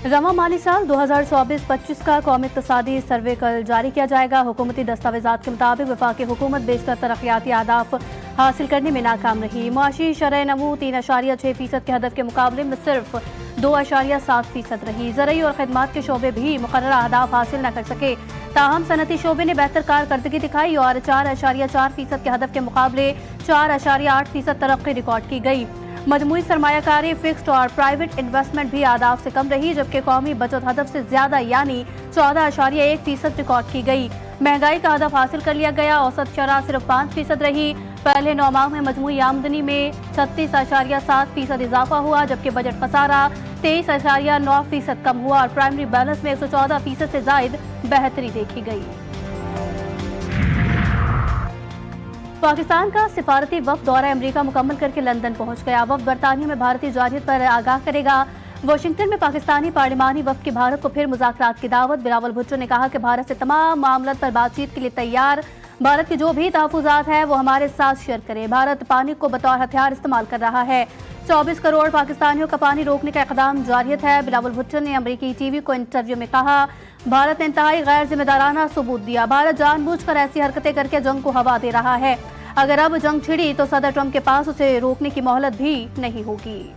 रवा माली साल 2024-25 का कौमी इक़्तिसादी सर्वे कल जारी किया जाएगा। हुकूमती दस्तावेज़ात के मुताबिक वफाकी हुकूमत बेशतर तरक्याती अहदाफ हासिल करने में नाकाम रही। मुआशी शरह नमू 3.6% के हदफ के मुकाबले में सिर्फ 2.7% रही। ज़रई और खदमात के शोबे भी मुकर्ररा अहदाफ हासिल न कर सके। ताहम सनती शोबे ने बेहतर कारकर्दगी दिखाई और 4.4% के हदफ के मुकाबले 4.8% तरक्की रिकॉर्ड की गई। मजमूई सरमायाकारी, फिक्स्ड और प्राइवेट इन्वेस्टमेंट भी आदाफ से कम रही, जबकि कौमी बचत हदफ से ज्यादा यानी 14.1% रिकॉर्ड की गई। महंगाई का हदफ हासिल कर लिया गया। औसत शरह सिर्फ 5% रही। पहले 9 माह में मजमूई आमदनी में 36.7% इजाफा हुआ, जबकि बजट खसारा 23.9% कम हुआ और प्राइमरी बैलेंस में 114% से जायद बेहतरी देखी गई। पाकिस्तान का सिफारती वफ्द दौरा अमेरिका मुकम्मल करके लंदन पहुंच गया। वफ्द बरतानिया में भारतीय जारियत पर आगाह करेगा। वाशिंगटन में पाकिस्तानी पार्लिमानी वफ्द की भारत को फिर मुज़ाकरात की दावत। बिलावल भुट्टो ने कहा कि भारत से तमाम मामलों पर बातचीत के लिए तैयार। भारत के जो भी तहफ़्फ़ुज़ात है वो हमारे साथ शेयर करे। भारत पानी को बतौर हथियार इस्तेमाल कर रहा है। 24 करोड़ पाकिस्तानियों का पानी रोकने का इक़दाम जारियत है। बिलावल भुट्टो ने अमरीकी टीवी को इंटरव्यू में कहा, भारत ने इंतहाई गैर जिम्मेदाराना सबूत दिया। भारत जानबूझकर ऐसी हरकतें करके जंग को हवा दे रहा है। अगर अब जंग छिड़ी तो सदर ट्रंप के पास उसे रोकने की मोहलत भी नहीं होगी।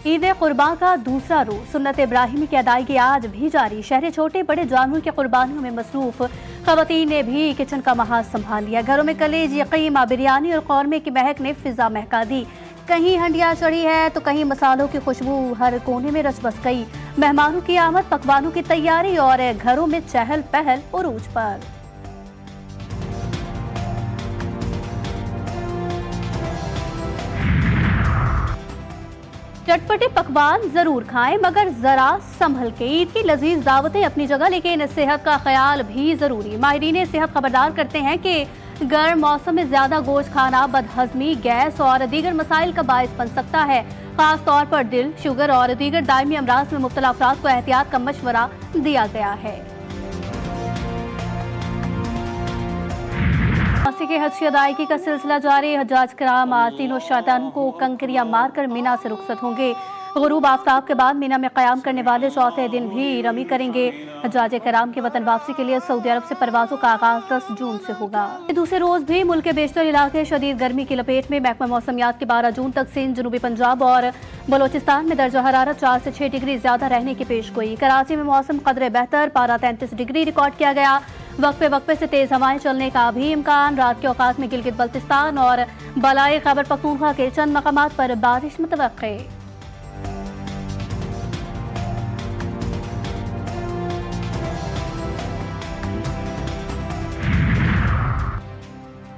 ईद कुर्बान का दूसरा रोज सुन्नत इब्राहिमी की अदायगी आज भी जारी। शहरे छोटे बड़े जानवरों की कुर्बानियों में मसरूफ खवातीन ने भी किचन का महाज संभाल लिया। घरों में कलेज, यकीमा, बिरयानी और कौरमे की महक ने फिजा महका दी। कहीं हंडिया चढ़ी है तो कहीं मसालों की खुशबू हर कोने में रच बस गई। मेहमानों की आमद, पकवानों की तैयारी और घरों में चहल पहल उरूज पर। चटपटे पकवान जरूर खाएं, मगर जरा संभल के। ईद की लजीज दावतें अपनी जगह, लेकिन सेहत का ख्याल भी जरूरी। माहिरीन सेहत खबरदार करते हैं कि गर्म मौसम में ज्यादा गोश्त खाना बदहजमी, गैस और दीगर मसाइल का बायस बन सकता है। खास तौर पर दिल, शुगर और दीगर दायमी अमराज में मुब्तला अफराद को एहतियात का मशवरा दिया गया है। के हज की अदायगी का सिलसिला जारी। हज्जाज कराम आज तीनों शैतानों को कंकरियां मारकर मीना से रुखसत होंगे। गुरूब आफ्ताब के बाद मीना में क़याम करने वाले चौथे दिन भी रमी करेंगे। हज्जाज कराम की वतन वापसी के लिए सऊदी अरब से परवाजों का आगाज 10 जून से होगा। दूसरे रोज भी मुल्क के बेशतर इलाके शदीद गर्मी की लपेट में। महकमा मौसमियात के 12 जून तक सिंध, जनूबी पंजाब और बलोचिस्तान में दर्जा हरारत 4 से 6 डिग्री ज्यादा रहने की पेश गोई। कराची में मौसम कदरे बेहतर, पारा 33 डिग्री रिकॉर्ड किया गया। वक्फे वक्फे से तेज हवाएं चलने का भी इम्कान। रात के औकात में गिलगित बल्तिस्तान और बलाई खैबर पख्तूनख्वा के चंद मकामात पर बारिश मुतवक्के।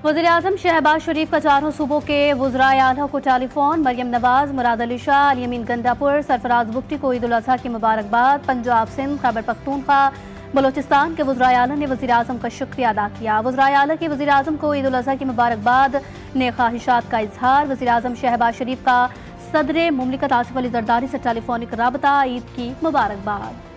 वज़ीर-ए-आज़म शहबाज शरीफ का चारों सूबों के वज़राए आला को टेलीफोन। मरियम नवाज, मुराद अली शाह, अल-यमीन गंडापुर, सरफराज बुख्ती को ईद उल अज़हा की मुबारकबाद। पंजाब, सिंध, खैबर पख्तूनख्वा, बलोचिस्तान के वज़ीर आला ने वज़ीर-ए-आज़म का शुक्रिया अदा किया। वज़ीर आला के वज़ीर-ए-आज़म को ईद उल अज़हा की मुबारकबाद, नेक ख्वाहिशात का इजहार। वज़ीर-ए-आज़म शहबाज शरीफ का सदर मुमलिकत आसिफ अली जरदारी से टेलीफोनिक राबता, ईद की मुबारकबाद।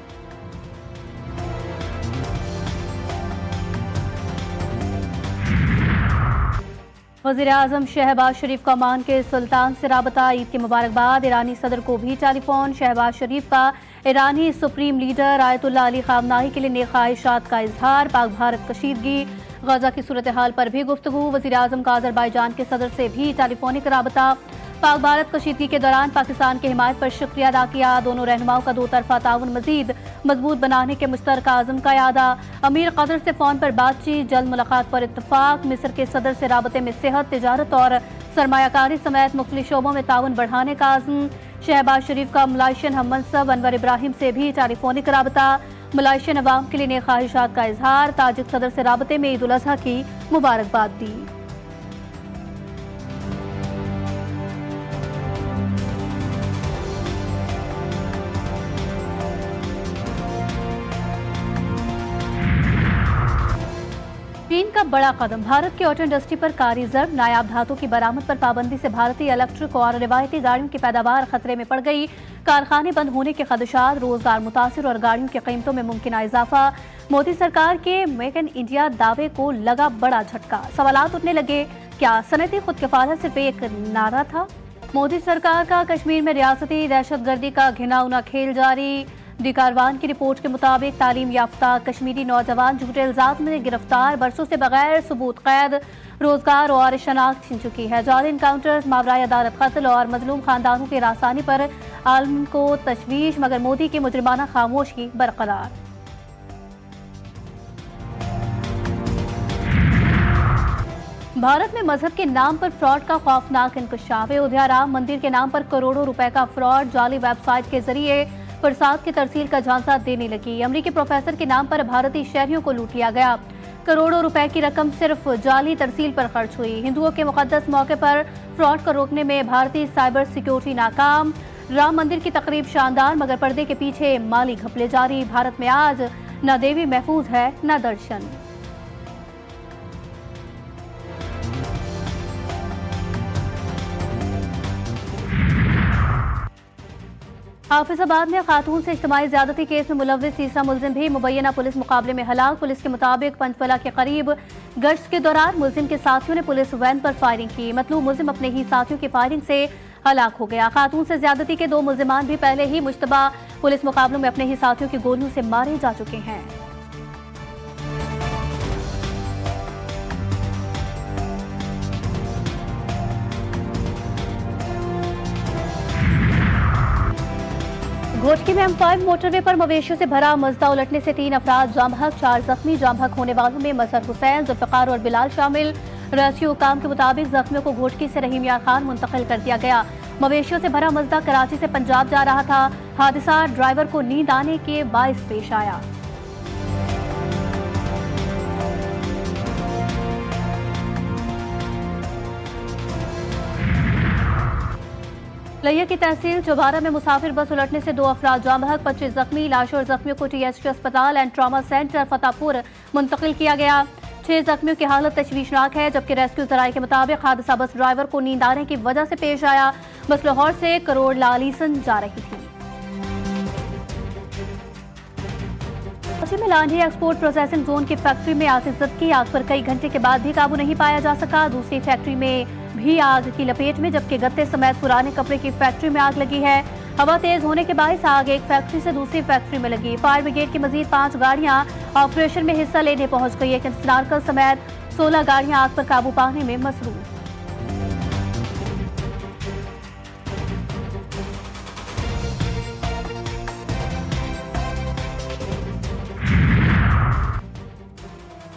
वज़ीर-ए-आज़म शहबाज शरीफ का ओमान के सुल्तान से राबता, ईद की मुबारकबाद। ईरानी सदर को भी टेलीफोन। शहबाज शरीफ का ईरानी supreme leader Ayatollah Ali Khamenei के लिए नेक ख्वाहिशात का इजहार। पाक भारत कशीदगी, गजा की सूरत हाल पर भी गुफ्तगू। वज़ीर-ए-आज़म का अज़रबाईजान के सदर से भी टेलीफोनिक राबता। पाक भारत कशीदगी के दौरान पाकिस्तान की हिमायत पर शुक्रिया अदा किया। दोनों रहनुमाओं का दो तरफा ताउन मजीद मजबूत बनाने के मुश्तरका आज़म का यादा। अमीर कतर से फ़ोन पर बातचीत, जल्द मुलाकात पर इत्तफाक। मिस्र के सदर से राबते में सेहत, तिजारत और सरमायाकारी समेत मुख्तलिफ शोबों में ताउन बढ़ाने का आज़म। शहबाज शरीफ का मलाइशियन हम मनसब अनवर इब्राहिम से भी टेलीफोनिक राबता। मलाइशियन अवाम के लिए नेक ख्वाहिशात का इजहार। ताजिक सदर से राबते में ईद उल अज़हा की मुबारकबाद दी। चीन का बड़ा कदम। भारत की ऑटो इंडस्ट्री पर कारी ज़र्ब। नायाब धातु की बरामद पर पाबंदी से भारतीय इलेक्ट्रिक और रिवायती गाड़ियों की पैदावार खतरे में पड़ गई। कारखाने बंद होने के खदशात, रोजगार मुतासिर और गाड़ियों की कीमतों में मुमकिन इजाफा। मोदी सरकार के मेक इन इंडिया दावे को लगा बड़ा झटका। सवालात उठने लगे, क्या सनती खुद कफालत सिर्फ एक नारा था? मोदी सरकार का कश्मीर में रियासती दहशतगर्दी का घिनौना खेल जारी। दी कारवान की रिपोर्ट के मुताबिक तालीम याफ्ता कश्मीरी नौजवान झूठे इल्जाम में गिरफ्तार, बरसों से बगैर सबूत कैद, रोजगार और शनाख्त छीन चुकी है। जाली इनकाउंटर्स, मावराए अदालत कत्ल और मजलूम खानदानों की रासानी पर आलम को तशवीश, मगर मोदी की मुजरिमाना खामोशी बरकरार। भारत में मजहब के नाम पर फ्रॉड का खौफनाक इंकशाफ। अयोध्या राम मंदिर के नाम पर करोड़ों रुपए का फ्रॉड, जाली वेबसाइट के जरिए प्रसाद की तरसील का झांसा देने लगी। अमेरिकी प्रोफेसर के नाम पर भारतीय शहरियों को लूट लिया गया। करोड़ों रुपए की रकम सिर्फ जाली तरसील पर खर्च हुई। हिंदुओं के मुकद्दस मौके पर फ्रॉड को रोकने में भारतीय साइबर सिक्योरिटी नाकाम। राम मंदिर की तकरीब शानदार, मगर पर्दे के पीछे माली घपले जारी। भारत में आज न देवी महफूज है न दर्शन। हाफिजाबाद में खातून से इज्तिमाई ज्यादती केस में मुलव्विस तीसरा मुलजिम भी मुबैना पुलिस मुकाबले में हलाक। पुलिस के मुताबिक पंचफला के करीब गश्त के दौरान मुलजिम के साथियों ने पुलिस वैन पर फायरिंग की। मतलूब मुलजिम अपने ही साथियों की फायरिंग से हलाक हो गया। खातून से ज्यादती के 2 मुलजिमान भी पहले ही मुश्तबा पुलिस मुकाबलों में अपने ही साथियों की गोलियों से मारे जा चुके हैं। घोटकी में M5 मोटरवे पर मवेशियों से भरा मजदा उलटने से 3 अफराद जाम बहक, 4 जख्मी। जाम बहक होने वालों में मजहर हुसैन, जुल्फिकार और बिलाल शामिल। रेस्क्यू हुकाम के मुताबिक जख्मियों को घोटकी से रहीम यार खान मुंतकिल कर दिया गया। मवेशियों से भरा मजदा कराची से पंजाब जा रहा था। हादसा ड्राइवर को नींद आने के बाइस पेश आया। लिया की तहसील चौबारा में मुसाफिर बस उलटने से 2 अफराद जाम बहक, 25 जख्मी। लाशों और जख्मियों को THT अस्पताल एंड ट्रॉमा सेंटर फतेहपुर मुंतकिल किया गया। 6 जख्मियों की हालत तशवीशनाक है, जबकि रेस्क्यू जराये के मुताबिक हादसा बस ड्राइवर को नींद आने की वजह से पेश आया। बस लाहौर से करोड़ लालीसन जा रही थी। कराची में लांढी एक्सपोर्ट प्रोसेसिंग जोन की फैक्ट्री में आतिशज़दगी, आग पर कई घंटे के बाद भी काबू नहीं पाया जा सका। दूसरी फैक्ट्री में भी आग की लपेट में, जबकि गत्ते समेत पुराने कपड़े की फैक्ट्री में आग लगी है। हवा तेज होने के बायस आग एक फैक्ट्री से दूसरी फैक्ट्री में लगी। फायर ब्रिगेड की मजीद 5 गाड़ियां ऑपरेशन में हिस्सा लेने पहुंच गई है। स्नार्कल समेत 16 गाड़ियां आग पर काबू पाने में मसरूफ।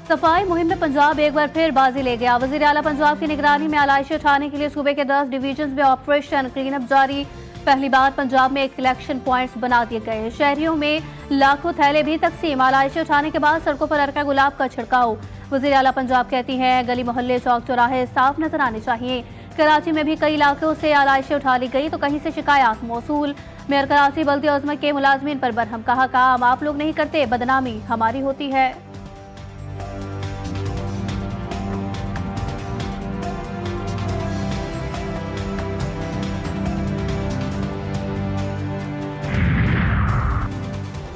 सफाई मुहिम में पंजाब एक बार फिर बाजी ले गया। वजीर आला पंजाब की निगरानी में आलाइशें उठाने के लिए सूबे के 10 डिवीजन में ऑपरेशन क्लीन अप जारी। पहली बार पंजाब में कलेक्शन पॉइंट्स बना दिए गए। शहरियों में लाखों थैले भी तकसीम। आलाइशें उठाने के बाद सड़कों पर अरका गुलाब का छिड़काव। वजीर आला पंजाब कहती हैं गली मोहल्ले चौक चौराहे साफ नजर आने चाहिए। कराची में भी कई इलाकों से आलाइशें उठा ली गई तो कहीं से शिकायत मौसूल। मेयर कराची बल्दी अजमत के मुलाजमीन पर बरहम, कहा काम आप लोग नहीं करते, बदनामी हमारी होती है।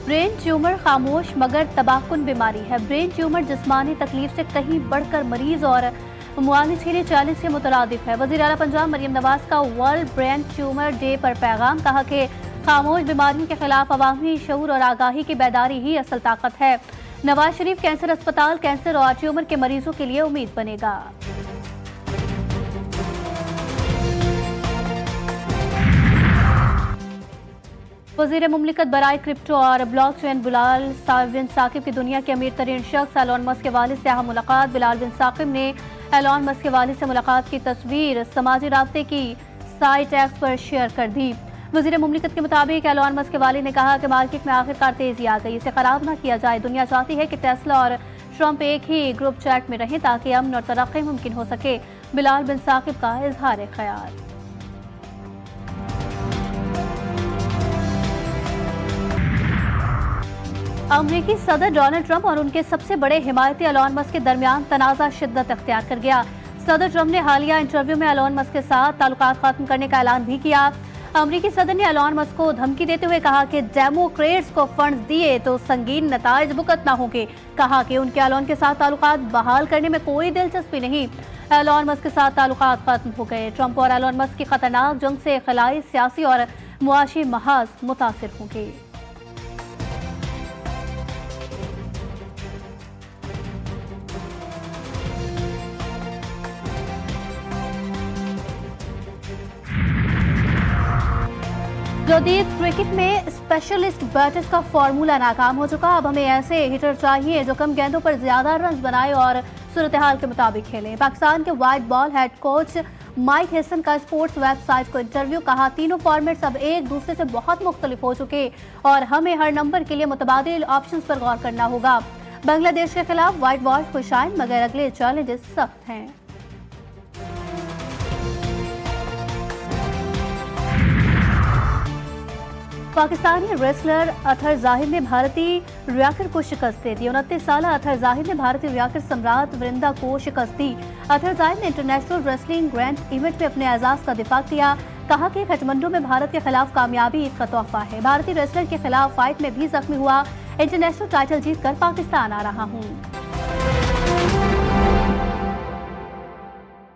ब्रेन ट्यूमर खामोश मगर तबाहकुन बीमारी है। ब्रेन ट्यूमर जिस्मानी तकलीफ से कहीं बढ़कर मरीज और मुआलिज के लिए चैलेंज से मुतरादिफ है। वज़ीर आला पंजाब मरियम नवाज का वर्ल्ड ब्रेन ट्यूमर डे पर पैगाम, कहा कि खामोश बीमारियों के खिलाफ अवामी शऊर और आगाही की बेदारी ही असल ताकत है। नवाज शरीफ कैंसर अस्पताल कैंसर और ट्यूमर के मरीजों के लिए उम्मीद बनेगा। वज़ीर मुमलिकत बराए क्रिप्टो और ब्लॉकचेन बिलाल बिन साकिब की दुनिया के अमीर तरीन शख्स एलोन मस्क के वालिद से अहम मुलाकात। बिलाल बिन साकिब ने एलोन मस्क के वालिद से मुलाकात की तस्वीर समाजी राब्ते की साइट एक्स पर शेयर कर दी। वज़ीर मुमलिकत के मुताबिक एलोन मस्क के वालिद ने कहा कि मार्केट में आखिरकार तेजी आ गई, इसे खराब न किया जाए। दुनिया चाहती है कि टेस्ला और ट्रंप एक ही ग्रुप चैट में रहें ताकि अमन और तरक्की मुमकिन हो सके। बिलाल बिन साकिब का इजहार ख्याल। अमेरिकी सदर डोनाल्ड ट्रंप और उनके सबसे बड़े हिमायती एलोन मस्क के दरमियान तनाज़ा शिद्दत अख्तियार कर गया। सदर ट्रंप ने हालिया इंटरव्यू में एलोन मस्क के साथ ताल्लुकात खत्म करने का ऐलान भी किया। अमेरिकी सदर ने एलोन मस्क को धमकी देते हुए कहा कि डेमोक्रेट्स को फंड्स दिए तो संगीन नताइज भुगतना होंगे। कहा कि उनके एलोन के साथ ताल्लुकात बहाल करने में कोई दिलचस्पी नहीं। एलोन मस्क के साथ ताल्लुकात खत्म हो गए। ट्रंप और एलोन मस्क की खतरनाक जंग से खिलाई, सियासी और मुआशी महाज मुतासिर होंगे। जोदीद क्रिकेट में स्पेशलिस्ट बैटर्स का फॉर्मूला नाकाम हो चुका। अब हमें ऐसे हिटर चाहिए जो कम गेंदों पर ज्यादा रन बनाए और सूरत हाल के मुताबिक खेलें। पाकिस्तान के white ball head coach Mike Hesson का स्पोर्ट्स वेबसाइट को इंटरव्यू। कहा, तीनों फॉर्मेट्स अब एक दूसरे से बहुत मुख्तलिफ हो चुके और हमें हर नंबर के लिए मुतबादिल ऑप्शंस पर गौर करना होगा। बांग्लादेश के खिलाफ व्हाइट वॉश खुश आए, मगर अगले चैलेंजेस सख्त हैं। पाकिस्तानी रेसलर अतहर जाहिर ने भारतीय रियाकर को शिकस्त दे दी। 29 साल अतहर जाहिर ने भारतीय रियाकर सम्राट वृंदा को शिकस्त दी। अतहर जाहिर ने इंटरनेशनल रेसलिंग ग्रैंड इवेंट में अपने एजाज का दिफा किया। कहा कि काठमांडू में भारत के खिलाफ कामयाबी एक का तोहफा है। भारतीय रेसलर के खिलाफ फाइट में भी जख्मी हुआ। इंटरनेशनल टाइटल जीतकर पाकिस्तान आ रहा हूँ।